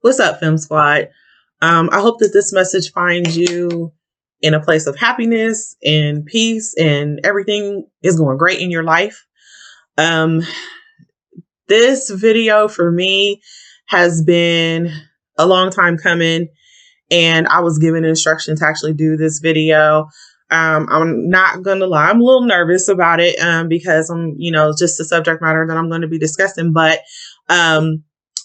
What's up, Femme Squad? I hope that this message finds you in a place of happiness and peace and everything is going great in your life. This video for me has been a long time coming, and I was given instruction to actually do this video. I'm not going to lie, I'm a little nervous about it because I'm, just the subject matter that I'm going to be discussing. But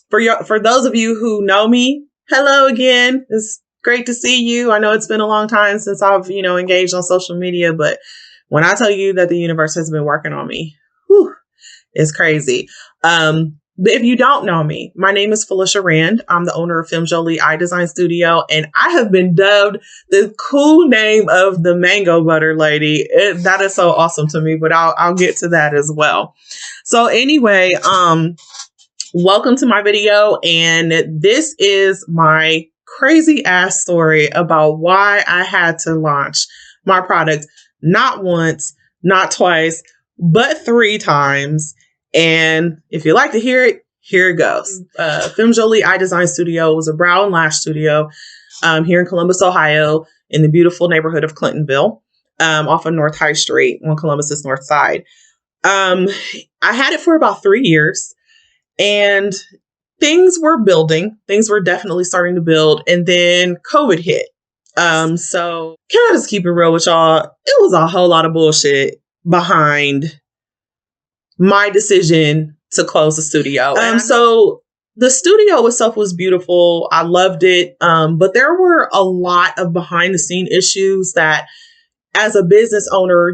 for those of you who know me, hello again. It's great to see you. I know it's been a long time since I've, engaged on social media, but when I tell you that the universe has been working on me, it's crazy. But if you don't know me, my name is Felicia Rand. I'm the owner of Femme, Jolie eye design studio, and I have been dubbed the cool name of the mango butter lady. That is so awesome to me, but I'll get to that as well. So anyway, welcome to my video, and this is my crazy ass story about why I had to launch my product not once, not twice, but 3 times. And if you like to hear it, here it goes. Femme Jolie Eye Design Studio was a brow and lash studio here in Columbus, Ohio, in the beautiful neighborhood of Clintonville, off of North High Street on Columbus's north side. I had it for about 3 years, and things were building. Things were definitely starting to build, and then COVID hit. So can I just keep it real with y'all? It was a whole lot of bullshit behind my decision to close the studio. So the studio itself was beautiful. I loved it. But there were a lot of behind the scene issues that, as a business owner,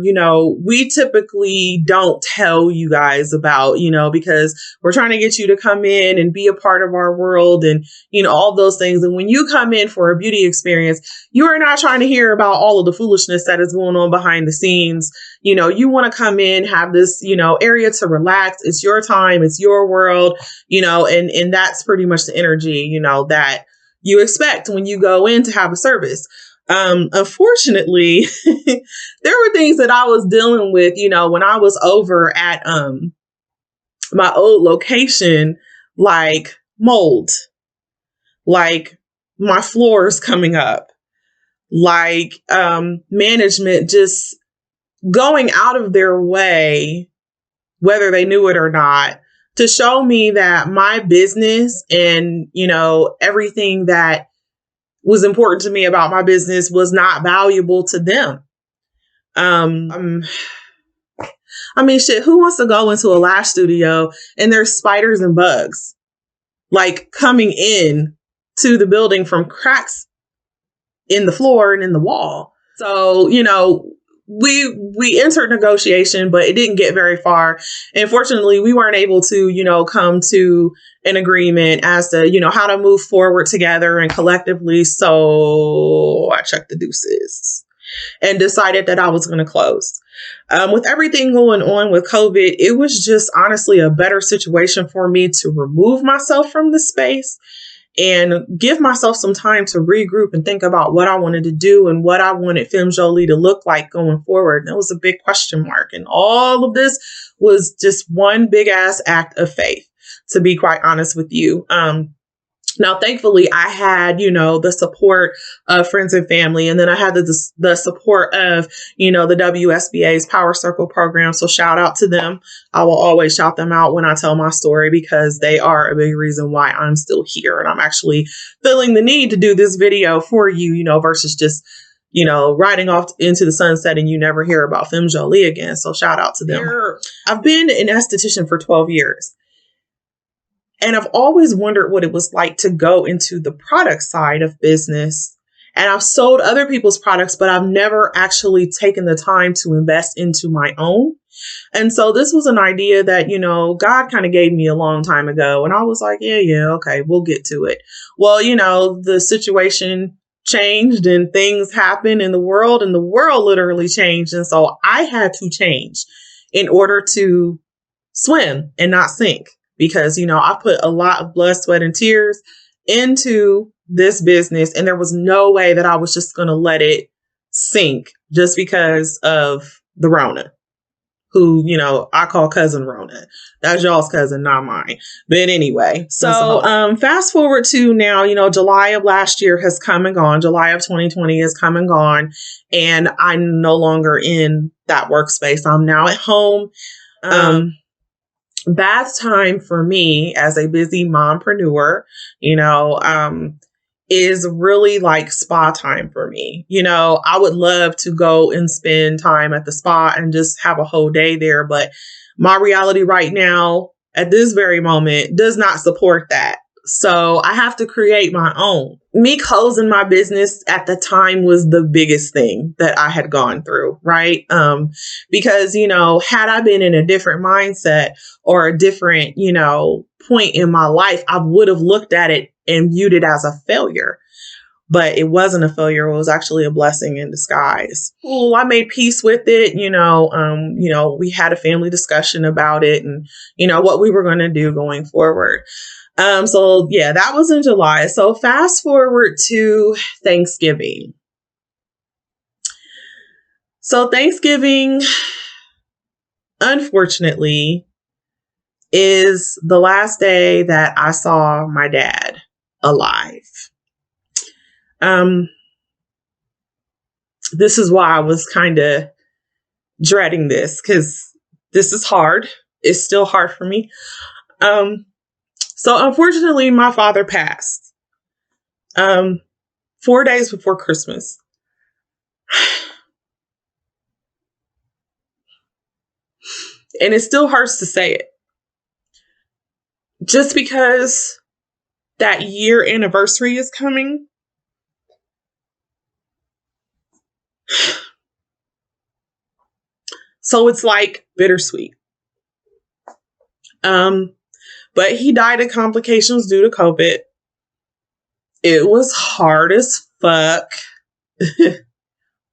we typically don't tell you guys about, because we're trying to get you to come in and be a part of our world and, all those things. And when you come in for a beauty experience, you are not trying to hear about all of the foolishness that is going on behind the scenes. You want to come in, have this, area to relax. It's your time. It's your world, and that's pretty much the energy, that you expect when you go in to have a service. Unfortunately, there were things that I was dealing with, when I was over at, my old location, like mold, like my floors coming up, like, management just going out of their way, whether they knew it or not, to show me that my business and, everything that was important to me about my business was not valuable to them. Shit, who wants to go into a lash studio and there's spiders and bugs like coming in to the building from cracks in the floor and in the wall? So, we entered negotiation, but it didn't get very far. And fortunately, we weren't able to, come to an agreement as to, how to move forward together and collectively. So I checked the deuces and decided that I was going to close. With everything going on with COVID, it was just honestly a better situation for me to remove myself from the space and give myself some time to regroup and think about what I wanted to do and what I wanted Femme Jolie to look like going forward. And that was a big question mark. And all of this was just one big ass act of faith, to be quite honest with you. Now, thankfully, I had, the support of friends and family. And then I had the support of, the WSBA's Power Circle program. So shout out to them. I will always shout them out when I tell my story, because they are a big reason why I'm still here. And I'm actually feeling the need to do this video for you, versus just, riding off into the sunset and you never hear about Femme Jolie again. So shout out to them. I've been an esthetician for 12 years. And I've always wondered what it was like to go into the product side of business. And I've sold other people's products, but I've never actually taken the time to invest into my own. And so this was an idea that, God kind of gave me a long time ago. And I was like, yeah, okay, we'll get to it. Well, the situation changed and things happened in the world, and the world literally changed. And so I had to change in order to swim and not sink. Because, I put a lot of blood, sweat, and tears into this business. And there was no way that I was just going to let it sink just because of the Rona. who, I call cousin Rona. That's y'all's cousin, not mine. But anyway, so fast forward to now, July of last year has come and gone. July of 2020 has come and gone. And I'm no longer in that workspace. I'm now at home. Bath time for me as a busy mompreneur, is really like spa time for me. I would love to go and spend time at the spa and just have a whole day there. But my reality right now at this very moment does not support that. So I have to create my own. Me closing my business at the time was the biggest thing that I had gone through, right? Because, had I been in a different mindset or a different, point in my life, I would have looked at it and viewed it as a failure. But it wasn't a failure. It was actually a blessing in disguise. Well, I made peace with it. We had a family discussion about it and, what we were going to do going forward. So yeah, that was in July. So fast forward to Thanksgiving. So Thanksgiving, unfortunately, is the last day that I saw my dad alive. This is why I was kind of dreading this, because this is hard. It's still hard for me. So unfortunately, my father passed 4 days before Christmas. And it still hurts to say it. Just because that year anniversary is coming. So it's like bittersweet. But he died of complications due to COVID. It was hard as fuck.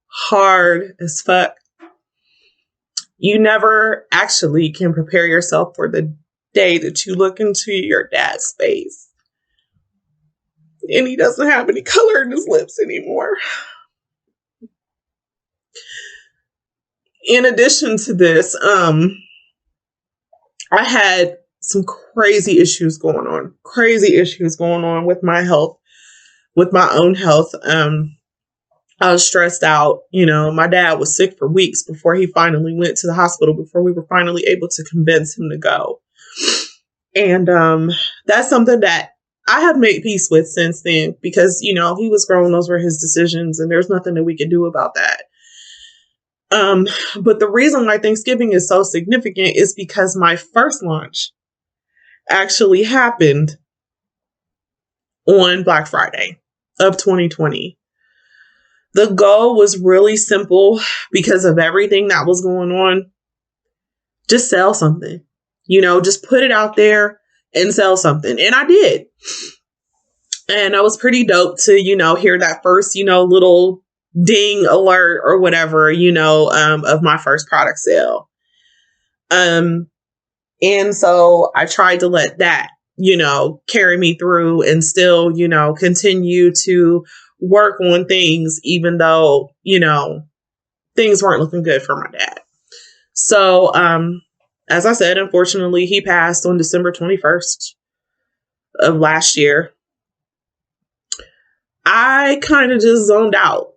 Hard as fuck. You never actually can prepare yourself for the day that you look into your dad's face and he doesn't have any color in his lips anymore. In addition to this, I had some crazy issues going on with my health, with my own health. I was stressed out. My dad was sick for weeks before he finally went to the hospital, before we were finally able to convince him to go. And that's something that I have made peace with since then, because, he was grown. Those were his decisions, and there's nothing that we could do about that. But the reason why Thanksgiving is so significant is because my first launch actually happened on Black Friday of 2020. The goal was really simple because of everything that was going on. Just sell something, just put it out there and sell something. And I did. And I was pretty dope to, hear that first, little ding alert or whatever, of my first product sale. And so I tried to let that, carry me through and still, continue to work on things, even though, things weren't looking good for my dad. So, as I said, unfortunately, he passed on December 21st of last year. I kind of just zoned out.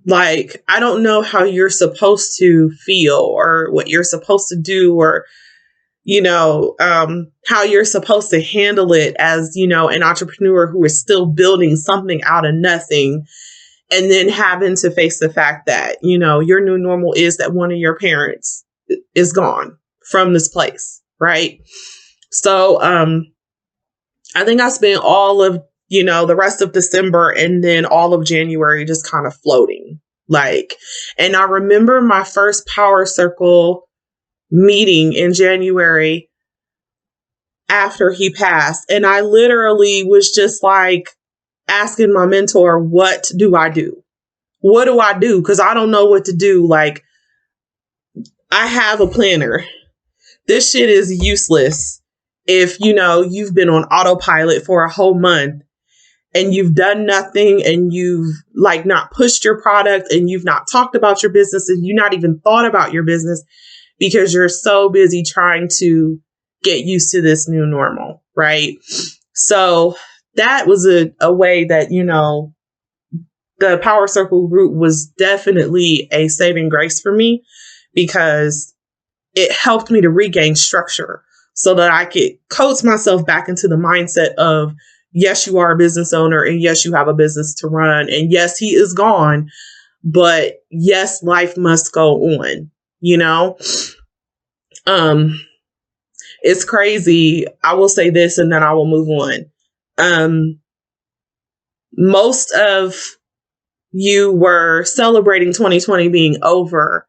Like, I don't know how you're supposed to feel or what you're supposed to do or, how you're supposed to handle it as, an entrepreneur who is still building something out of nothing, and then having to face the fact that, your new normal is that one of your parents is gone from this place. Right. So, I think I spent all of, the rest of December and then all of January just kind of floating. And I remember my first Power Circle meeting in January after he passed. And I literally was just asking my mentor, what do I do? What do I do? Because I don't know what to do. I have a planner. This shit is useless if, you've been on autopilot for a whole month and you've done nothing and you've not pushed your product and you've not talked about your business and you not even thought about your business because you're so busy trying to get used to this new normal, right? So that was a way that, you know, the Power Circle group was definitely a saving grace for me, because it helped me to regain structure so that I could coach myself back into the mindset of, yes, you are a business owner, and yes, you have a business to run, and yes, he is gone, but yes, life must go on, you know? Um, it's crazy. I will say this and then I will move on. Most of you were celebrating 2020 being over.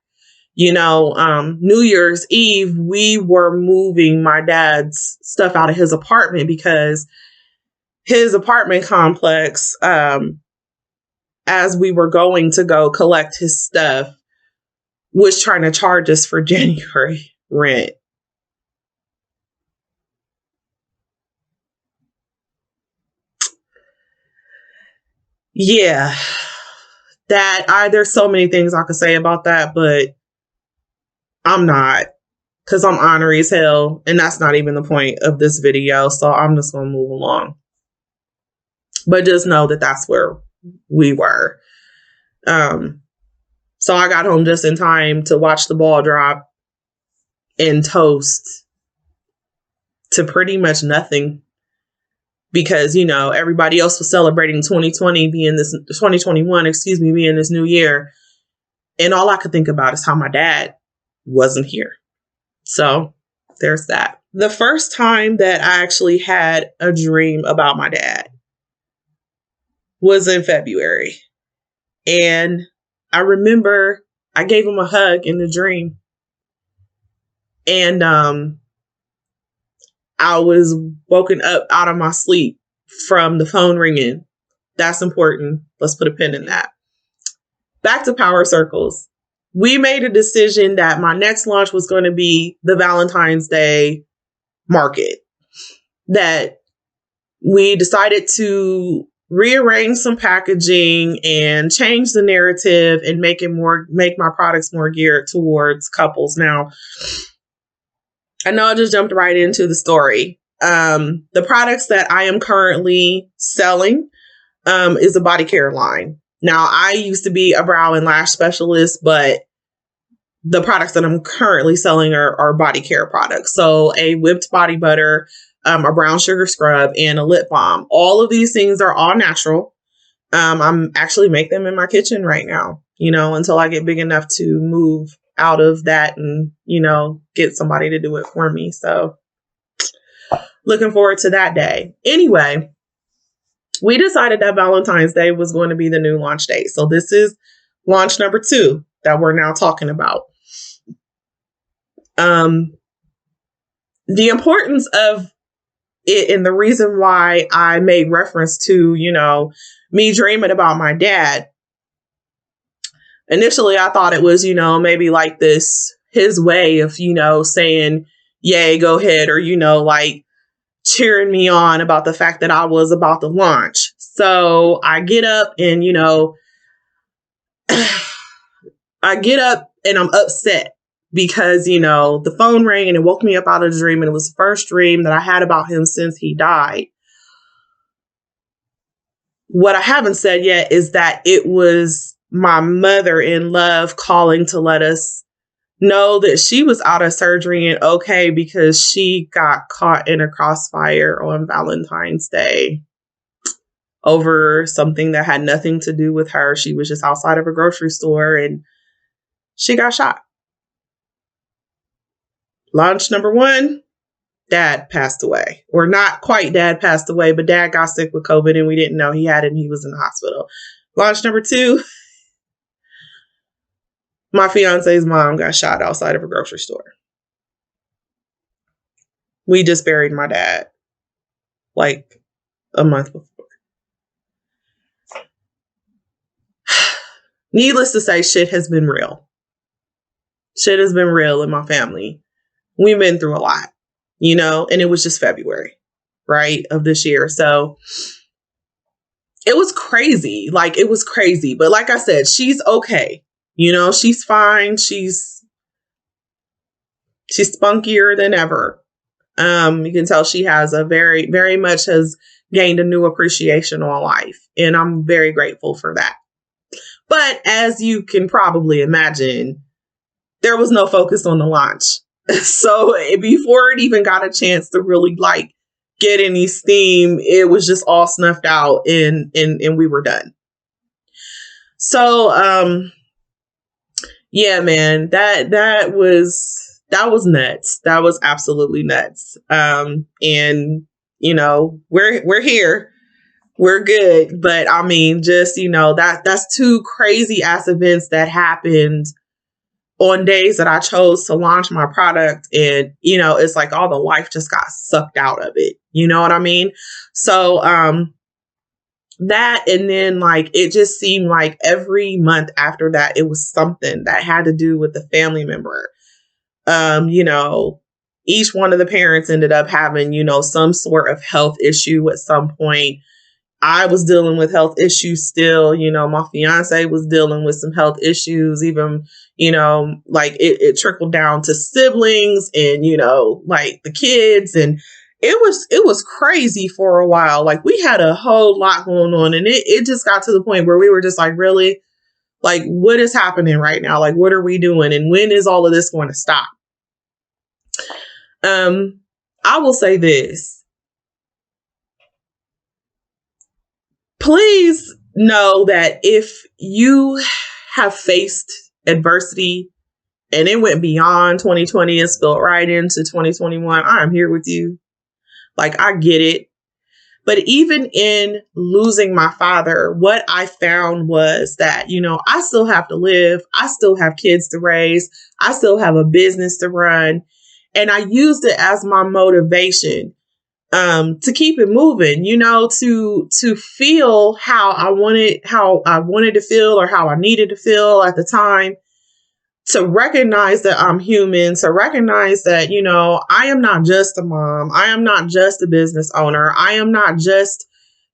You know, New Year's Eve, we were moving my dad's stuff out of his apartment because his apartment complex, as we were going to go collect his stuff, was trying to charge us for January rent. Yeah, there's so many things I could say about that, but I'm not, because I'm ornery as hell, and that's not even the point of this video. So I'm just going to move along. But just know that that's where we were. So I got home just in time to watch the ball drop and toast to pretty much nothing, because, you know, everybody else was celebrating 2021, being this new year. And all I could think about is how my dad wasn't here. So there's that. The first time that I actually had a dream about my dad was in February. And I remember I gave him a hug in the dream. And I was woken up out of my sleep from the phone ringing. That's important. Let's put a pin in that. Back to Power Circles. We made a decision that my next launch was going to be the Valentine's Day market. That we decided to rearrange some packaging and change the narrative and make my products more geared towards couples. Now, I know I just jumped right into the story. The products that I am currently selling is a body care line. Now, I used to be a brow and lash specialist, but the products that I'm currently selling are body care products. So a whipped body butter, a brown sugar scrub, and a lip balm. All of these things are all natural. I'm actually make them in my kitchen right now, you know, until I get big enough to move out of that and, you know, get somebody to do it for me. So looking forward to that day. Anyway, we decided that Valentine's Day was going to be the new launch date. So this is launch number 2 that we're now talking about. The importance of it and the reason why I made reference to, you know, me dreaming about my dad. Initially, I thought it was, you know, maybe like his way of, you know, saying, yay, go ahead, or, you know, like cheering me on about the fact that I was about to launch. So I get up and, you know, I get up and I'm upset because, you know, the phone rang and it woke me up out of the dream. And it was the first dream that I had about him since he died. What I haven't said yet is that it was my mother in love calling to let us know that she was out of surgery and okay, because she got caught in a crossfire on Valentine's Day over something that had nothing to do with her. She was just outside of a grocery store and she got shot. Launch number 1, dad passed away. Or not quite dad passed away, but dad got sick with COVID and we didn't know he had it and he was in the hospital. Launch number 2, my fiance's mom got shot outside of a grocery store. We just buried my dad like a month before. Needless to say, shit has been real. Shit has been real in my family. We've been through a lot, you know, and it was just February, right, of this year. So it was crazy. Like, it was crazy. But like I said, she's okay. You know, she's fine. She's She's spunkier than ever. You can tell she has a very much has gained a new appreciation on life. And I'm very grateful for that. But as you can probably imagine, there was no focus on the launch. So before it even got a chance to really like get any steam, it was just all snuffed out and we were done. So, yeah, man, that was nuts. That was absolutely nuts. And you know, we're here. We're good. But I mean, just, you know, that's two crazy ass events that happened on days that I chose to launch my product. And, you know, it's like all the life just got sucked out of it. You know what I mean? So, that, and then like it just seemed like every month after that, it was something that had to do with the family member. You know, each one of the parents ended up having, you know, some sort of health issue at some point. I was dealing with health issues still, you know, my fiance was dealing with some health issues, even, you know, like it trickled down to siblings and, you know, like the kids. And it was crazy for a while. Like we had a whole lot going on, and it just got to the point where we were just like, really, like, what is happening right now? Like, what are we doing? And when is all of this going to stop? I will say this. Please know that if you have faced adversity and it went beyond 2020 and spilled right into 2021, I am here with you. Like, I get it. But even in losing my father, what I found was that, you know, I still have to live. I still have kids to raise. I still have a business to run. And I used it as my motivation to keep it moving, you know, to feel how I wanted to feel or how I needed to feel at the time, to recognize that I'm human, to recognize that, you know, I am not just a mom. I am not just a business owner. I am not just,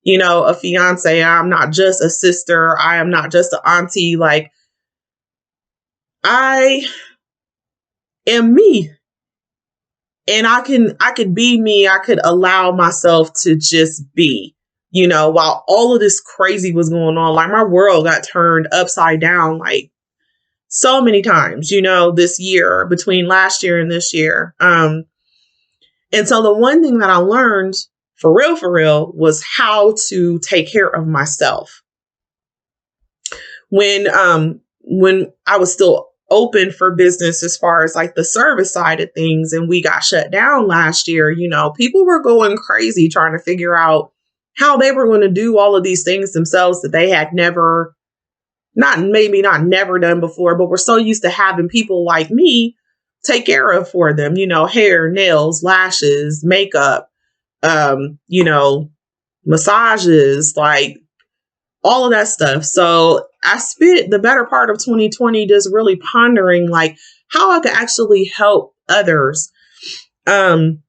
you know, a fiance. I'm not just a sister. I am not just an auntie. Like, I am me. And I could be me. I could allow myself to just be, you know, while all of this crazy was going on. Like, my world got turned upside down, like, so many times, you know, this year, between last year and this year. And so the one thing that I learned for real was how to take care of myself. When I was still open for business as far as like the service side of things, and we got shut down last year, you know, people were going crazy trying to figure out how they were going to do all of these things themselves that they had never done before, but we're so used to having people like me take care of for them, you know, hair, nails, lashes, makeup, you know, massages, like all of that stuff. So I spent the better part of 2020 just really pondering like how I could actually help others. And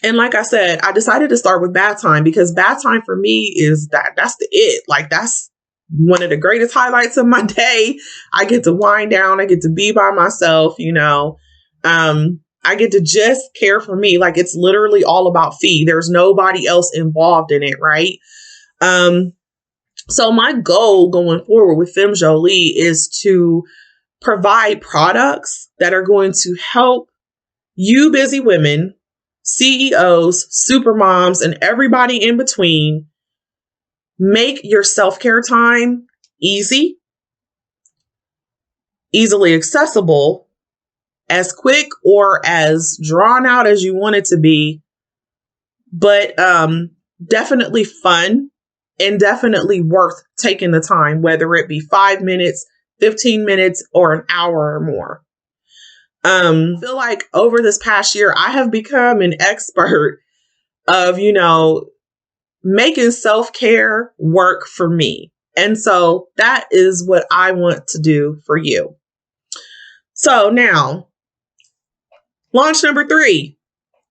like I said, I decided to start with bath time, because bath time for me is that's the it. Like, that's one of the greatest highlights of my day. I get to wind down. I get to be by myself, you know. I get to just care for me. Like, it's literally all about Fee. There's nobody else involved in it, right? So my goal going forward with Femme Jolie is to provide products that are going to help you busy women, CEOs, super moms, and everybody in between make your self-care time easily accessible, as quick or as drawn out as you want it to be, but definitely fun and definitely worth taking the time, whether it be 5 minutes, 15 minutes, or an hour or more. I feel like over this past year, I have become an expert of, you know, making self-care work for me. And so that is what I want to do for you. So now, launch number 3.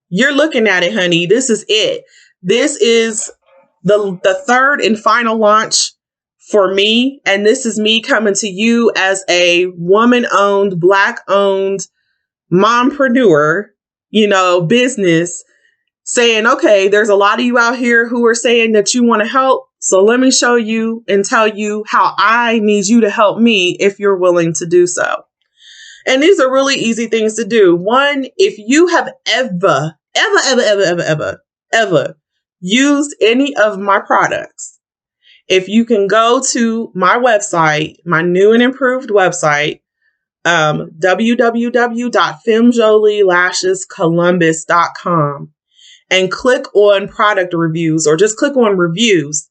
You're looking at it, honey. This is it. This is the third and final launch for me. And this is me coming to you as a woman-owned, Black-owned mompreneur, business saying, okay, there's a lot of you out here who are saying that you want to help. So let me show you and tell you how I need you to help me if you're willing to do so. And these are really easy things to do. One, if you have ever used any of my products, if you can go to my website, my new and improved website, www.femmejolielashescolumbus.com, and click on product reviews, or just click on reviews,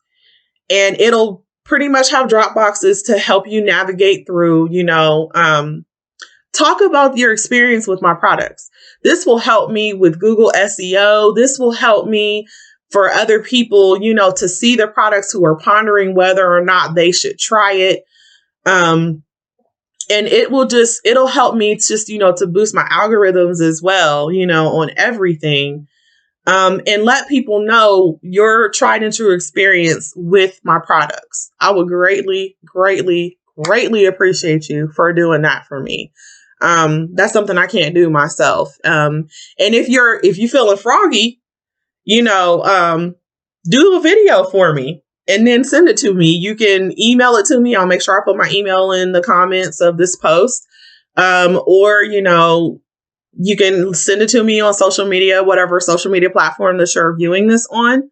and it'll pretty much have drop boxes to help you navigate through, talk about your experience with my products. This will help me with Google SEO. This will help me for other people, to see the products who are pondering whether or not they should try it. And it'll help me just, to boost my algorithms as well, on everything. And let people know your tried and true experience with my products. I would greatly, greatly, greatly appreciate you for doing that for me. That's something I can't do myself. And if you feeling froggy, do a video for me and then send it to me. You can email it to me. I'll make sure I put my email in the comments of this post. Or, you can send it to me on social media, whatever social media platform that you're viewing this on.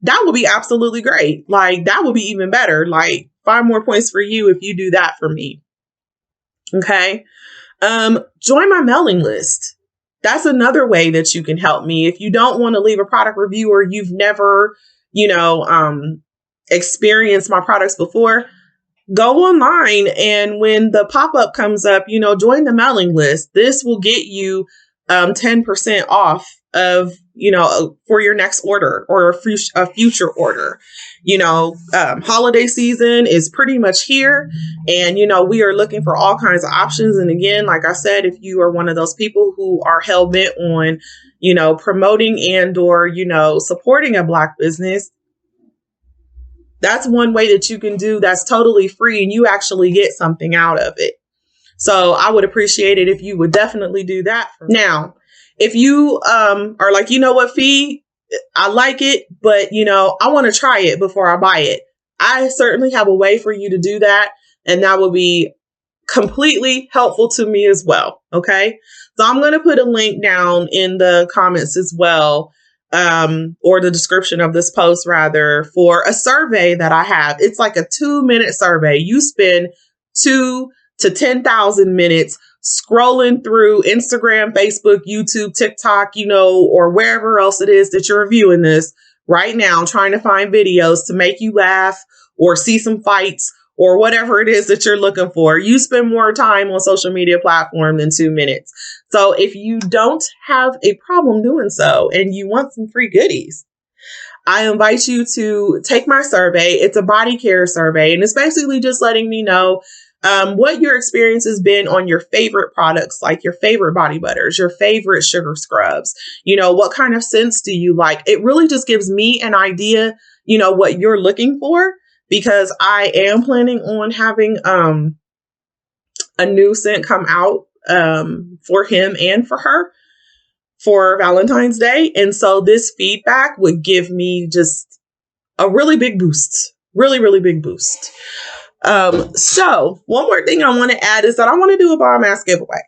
That would be absolutely great. Like, that would be even better. Like, 5 more points for you if you do that for me. Okay. Join my mailing list. That's another way that you can help me. If you don't want to leave a product review, or you've never, experienced my products before, go online, and when the pop-up comes up, join the mailing list. This will get you 10% off of, for your next order or a future order. Holiday season is pretty much here, and, we are looking for all kinds of options. And again, like I said, if you are one of those people who are hell bent on, promoting and or, supporting a Black business, that's one way that you can do that's totally free, and you actually get something out of it. So I would appreciate it if you would definitely do that. Now, if you are like, what, Fee, I like it, but, I want to try it before I buy it. I certainly have a way for you to do that. And that will be completely helpful to me as well. Okay. So I'm going to put a link down in the comments as well. Or the description of this post, rather, for a survey that I have. It's like a 2-minute survey. You spend 2 to 10,000 minutes scrolling through Instagram, Facebook, YouTube, TikTok, or wherever else it is that you're viewing this right now, trying to find videos to make you laugh or see some fights or whatever it is that you're looking for. You spend more time on social media platform than 2 minutes. So if you don't have a problem doing so and you want some free goodies, I invite you to take my survey. It's a body care survey, and it's basically just letting me know what your experience has been on your favorite products, like your favorite body butters, your favorite sugar scrubs. What kind of scents do you like? It really just gives me an idea, what you're looking for, because I am planning on having a new scent come out for him and for her for Valentine's Day. And so this feedback would give me just a really big boost, really, really big boost. So one more thing I want to add is that I want to do a bomb ass giveaway,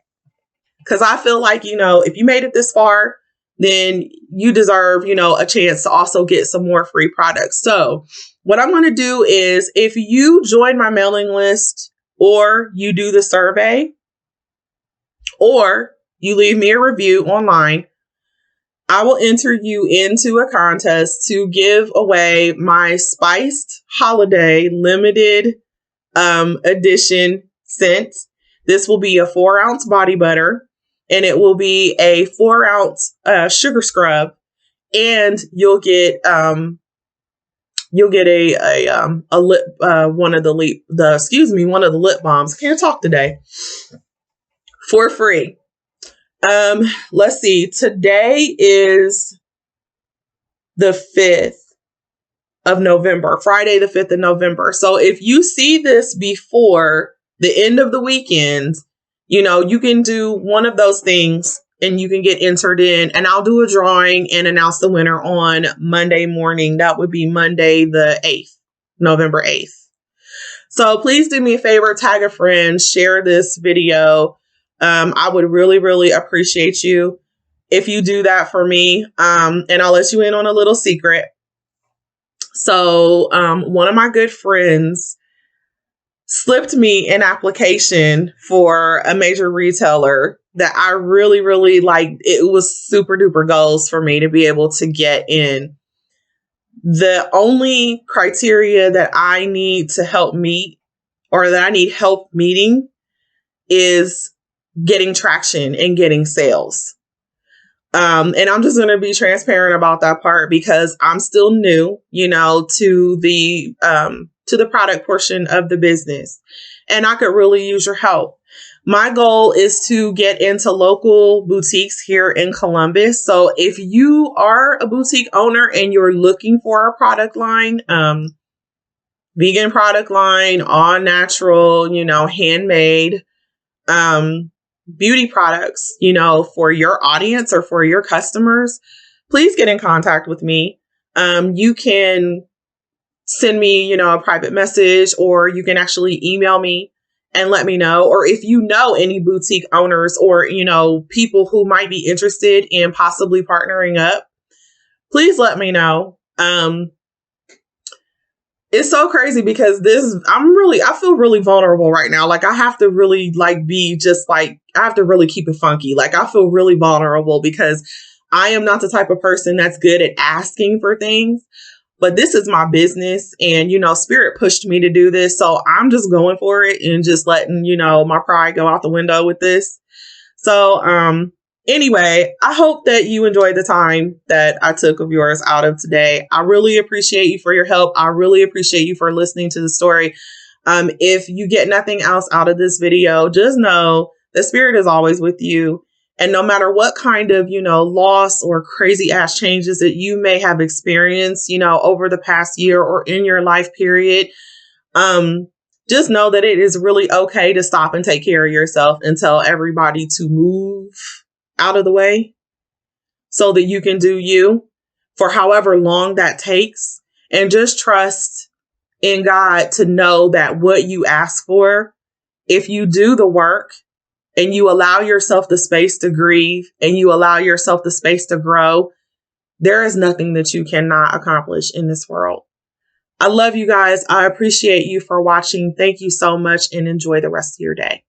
because I feel like, if you made it this far, then you deserve, a chance to also get some more free products. So what I'm going to do is, if you join my mailing list, or you do the survey, or you leave me a review online, I will enter you into a contest to give away my Spiced Holiday limited edition scent. This will be a 4-ounce body butter, and it will be a 4-ounce sugar scrub, and you'll get a lip one of the lip balms. I can't talk today. For free. Let's see. Today is the 5th of November, Friday, the 5th of November. So if you see this before the end of the weekend, You can do one of those things and you can get entered in, and I'll do a drawing and announce the winner on Monday morning. That would be Monday the 8th, November 8th. So please do me a favor, tag a friend, share this video. I would really, really appreciate you if you do that for me. And I'll let you in on a little secret. So one of my good friends slipped me an application for a major retailer that I really, really liked. It was super duper goals for me to be able to get in. The only criteria that I need to help meet, or that I need help meeting, is getting traction and getting sales. And I'm just going to be transparent about that part because I'm still new, to the product portion of the business, and I could really use your help. My goal is to get into local boutiques here in Columbus. So if you are a boutique owner and you're looking for a product line, vegan product line, all natural, handmade, beauty products, for your audience or for your customers, please get in contact with me. You can send me, a private message, or you can actually email me and let me know. Or if you know any boutique owners or, people who might be interested in possibly partnering up, please let me know. It's so crazy because I feel really vulnerable right now. Like I have to really I have to really keep it funky. Like I feel really vulnerable because I am not the type of person that's good at asking for things, but this is my business and, Spirit pushed me to do this. So I'm just going for it and just letting, my pride go out the window with this. So, anyway, I hope that you enjoyed the time that I took of yours out of today. I really appreciate you for your help. I really appreciate you for listening to the story. If you get nothing else out of this video, just know the Spirit is always with you. And no matter what kind of, loss or crazy ass changes that you may have experienced, over the past year or in your life period, just know that it is really okay to stop and take care of yourself and tell everybody to move out of the way so that you can do you for however long that takes. And just trust in God to know that what you ask for, if you do the work and you allow yourself the space to grieve and you allow yourself the space to grow, there is nothing that you cannot accomplish in this world. I love you guys. I appreciate you for watching. Thank you so much and enjoy the rest of your day.